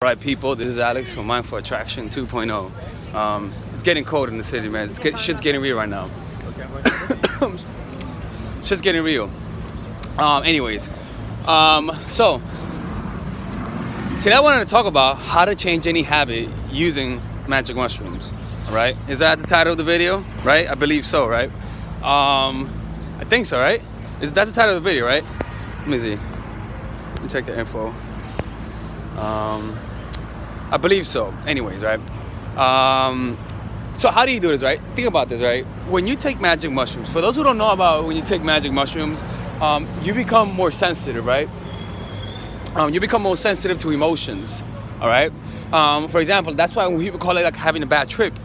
Alright people, this is Alex from Mindful Attraction 2.0. It's getting cold in the city, man. Shit's getting real right now. Shit's getting real. So today I wanted to talk about how to change any habit using magic mushrooms. Alright? Is that the title of the video? Right? I believe so, right? I think so, right? That's the title of the video, right? Let me see. Let me check the info. I believe so. Anyways, right? So how do you do this, right? Think about this, right? When you take magic mushrooms, for those who don't know about when you take magic mushrooms, you become more sensitive, right? You become more sensitive to emotions, all right? For example, that's why when people call it like having a bad trip,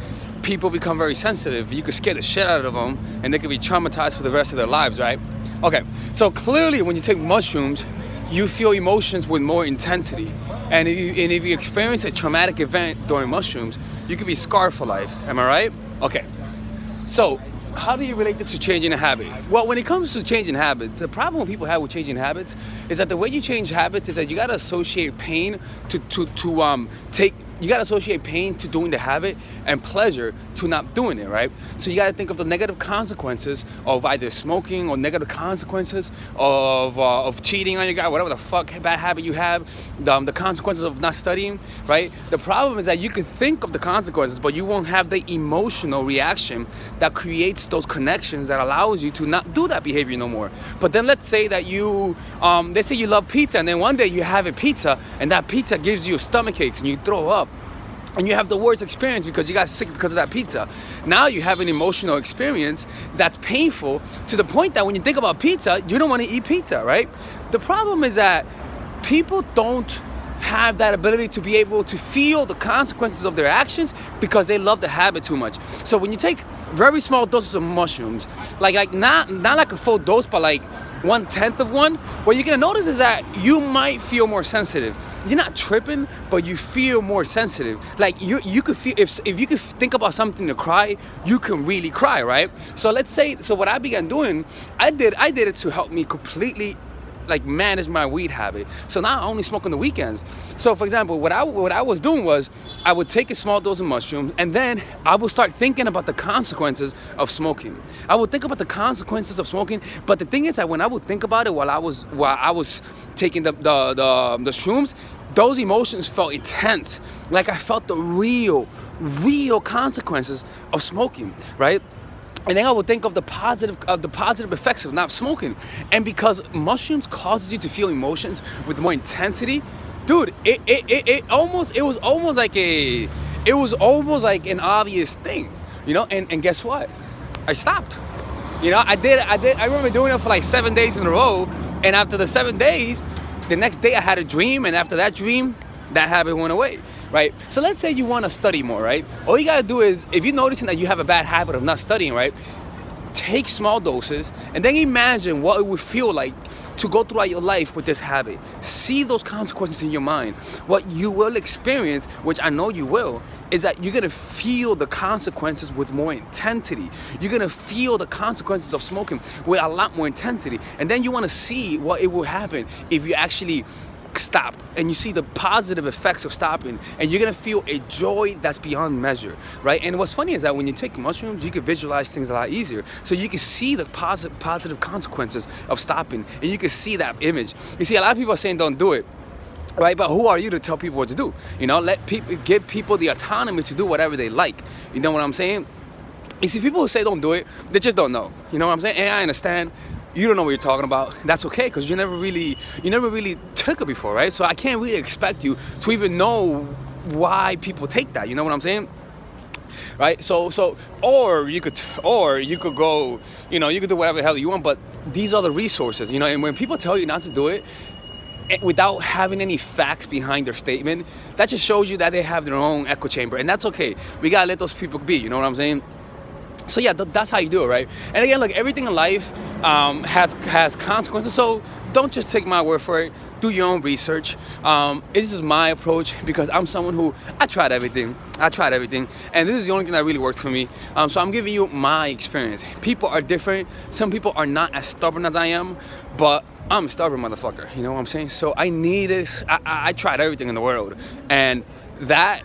people become very sensitive. You could scare the shit out of them and they could be traumatized for the rest of their lives, right? Okay, so clearly when you take mushrooms, you feel emotions with more intensity. And if you experience a traumatic event during mushrooms, you could be scarred for life. Am I right? Okay. So how do you relate this to changing a habit? Well, when it comes to changing habits, the problem people have with changing habits is that the way you change habits is that you gotta associate pain you gotta associate pain to doing the habit and pleasure to not doing it, right? So you gotta think of the negative consequences of either smoking or negative consequences of cheating on your guy, whatever the fuck bad habit you have, the consequences of not studying, right? The problem is that you can think of the consequences, but you won't have the emotional reaction that creates those connections that allows you to not do that behavior no more. But then let's say that let's say you love pizza, and then one day you have a pizza, and that pizza gives you stomach aches, and you throw up. And you have the worst experience because you got sick because of that pizza. Now you have an emotional experience that's painful to the point that when you think about pizza, you don't want to eat pizza, right? The problem is that people don't have that ability to be able to feel the consequences of their actions because they love the habit too much. So when you take very small doses of mushrooms, like not like a full dose, but like 1/10 of one, what you're gonna notice is that you might feel more sensitive. You're not tripping, but you feel more sensitive. Like you could feel, if you could think about something to cry, you can really cry, right? So let's say, so what I began doing, I did it to help me completely like manage my weed habit. So now I only smoke on the weekends. So for example, what I was doing was I would take a small dose of mushrooms and then I would start thinking about the consequences of smoking. I would think about the consequences of smoking, but the thing is that when I would think about it while I was taking the shrooms, those emotions felt intense. Like I felt the real consequences of smoking, right? And then I would think of the positive effects of not smoking. And because mushrooms causes you to feel emotions with more intensity, dude, it was almost like an obvious thing, you know? And guess what? I stopped. You know, I remember doing it for like 7 days in a row, and after the 7 days, the next day I had a dream, and after that dream, that habit went away. Right? So let's say you want to study more, right? All you gotta do is, if you're noticing that you have a bad habit of not studying, right? Take small doses and then imagine what it would feel like to go throughout your life with this habit. See those consequences in your mind. What you will experience, which I know you will, is that you're gonna feel the consequences with more intensity. You're gonna feel the consequences of smoking with a lot more intensity. And then you wanna see what it will happen if you actually stop, and you see the positive effects of stopping, and you're gonna feel a joy that's beyond measure, right? And what's funny is that when you take mushrooms, you can visualize things a lot easier, so you can see the positive consequences of stopping, and you can see that image. You see, a lot of people are saying don't do it, right? But who are you to tell people what to do? You know, give people the autonomy to do whatever they like. You know what I'm saying? You see, people who say don't do it, they just don't know. You know what I'm saying? And I understand. You don't know what you're talking about. That's okay, because you never really took it before, right? So I can't really expect you to even know why people take that. You know what I'm saying? Right? So or you could go, you know, you could do whatever the hell you want, but these are the resources, you know. And when people tell you not to do it without having any facts behind their statement, that just shows you that they have their own echo chamber, and that's okay. We gotta let those people be. You know what I'm saying? So yeah, that's how you do it, right? And again, look, everything in life has consequences. So don't just take my word for it. do your own research. This is my approach because I'm someone who I tried everything, and this is the only thing that really worked for me. So I'm giving you my experience. People are different. Some people are not as stubborn as I am, but I'm a stubborn motherfucker. You know what I'm saying? So I tried everything in the world, and that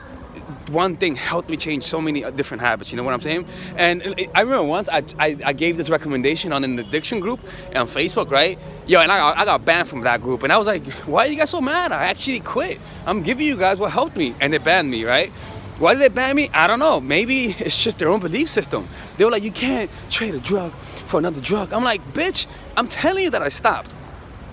one thing helped me change so many different habits. You know what I'm saying? And I remember once I gave this recommendation on an addiction group on Facebook, right? Yo, and I got banned from that group, and I was like, why are you guys so mad? I actually quit. I'm giving you guys what helped me, and they banned me, right? Why did they ban me? I don't know. Maybe it's just their own belief system. They were like, you can't trade a drug for another drug. I'm like, bitch, I'm telling you that I stopped.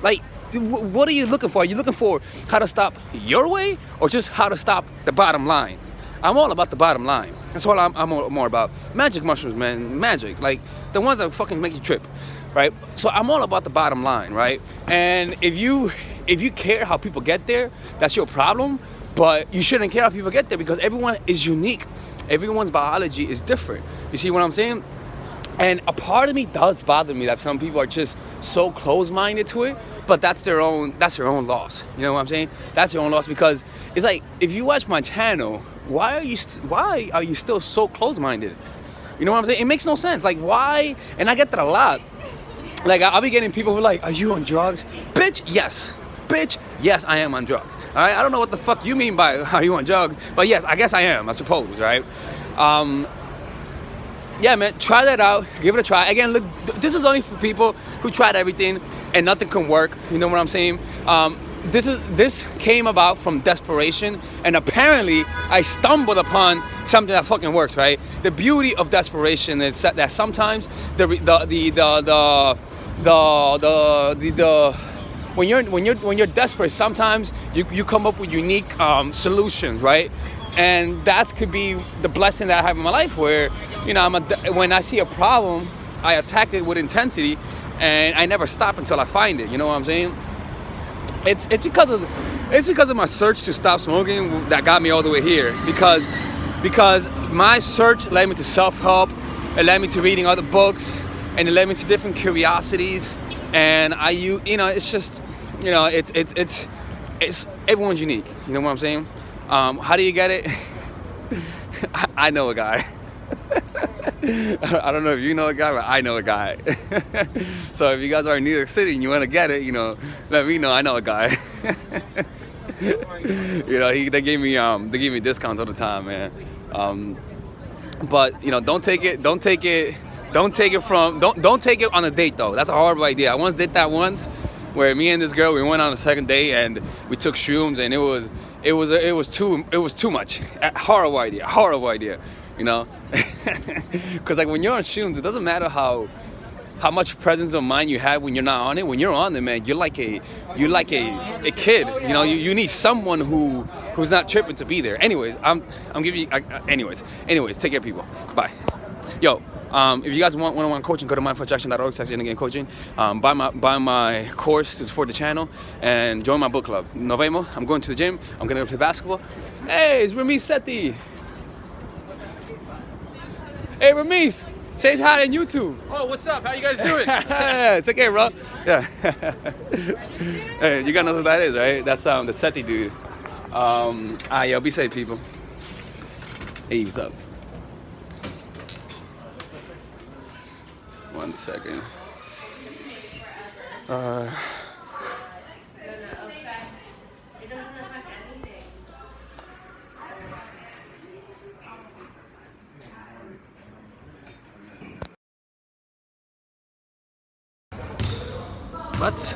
Like, what are you looking for? Are you looking for how to stop your way or just how to stop the bottom line? I'm all about the bottom line. That's what I'm more about. Magic mushrooms, man. Magic. Like, the ones that fucking make you trip, right? So I'm all about the bottom line, right? And if you care how people get there, that's your problem. But you shouldn't care how people get there because everyone is unique. Everyone's biology is different. You see what I'm saying? And a part of me does bother me that some people are just so close-minded to it, but that's their own loss. You know what I'm saying? That's their own loss because it's like, if you watch my channel, why are you still so close-minded? You know what I'm saying? It makes no sense. Like, why? And I get that a lot. Like, I'll be getting people who are like, are you on drugs? Bitch, yes. Bitch, yes, I am on drugs. All right? I don't know what the fuck you mean by are you on drugs, but yes, I guess I am, I suppose, right? Yeah, man, try that out. Give it a try. Again, look, this is only for people who tried everything and nothing can work. You know what I'm saying? This came about from desperation, and apparently I stumbled upon something that fucking works, right? The beauty of desperation is that sometimes when you're desperate, sometimes you come up with unique solutions, right? And that could be the blessing that I have in my life, where, you know, when I see a problem, I attack it with intensity, and I never stop until I find it. You know what I'm saying? It's because of my search to stop smoking that got me all the way here. Because my search led me to self-help, it led me to reading other books, and it led me to different curiosities. And it's just, you know, it's everyone's unique. You know what I'm saying? How do you get it? I know a guy. I don't know if you know a guy, but I know a guy. So if you guys are in New York City and you want to get it, you know, let me know. I know a guy. You know, they gave me discounts all the time, man. But you know, don't take it on a date though. That's a horrible idea. I once did that once, where me and this girl, we went on a second date and we took shrooms, and it was too much. Horrible idea. You know, because like when you're on shrooms, it doesn't matter how much presence of mind you have when you're not on it. When you're on it, man, you're like a kid. You know, you need someone who's not tripping to be there. Anyways, I'm giving you. Anyways, take care, people. Bye. Yo, if you guys want one-on-one coaching, go to mindfultraction.org/coaching. Buy my course to support the channel and join my book club. Nos vemos. I'm going to the gym. I'm gonna go play basketball. Hey, it's Ramith Sethi. Hey, Ramith, say hi on YouTube. Oh, what's up? How you guys doing? It's okay, bro. Yeah. Hey, you gotta know who that is, right? That's the Sethi dude. Yo, be safe, people. Hey, what's up? 1 second. What?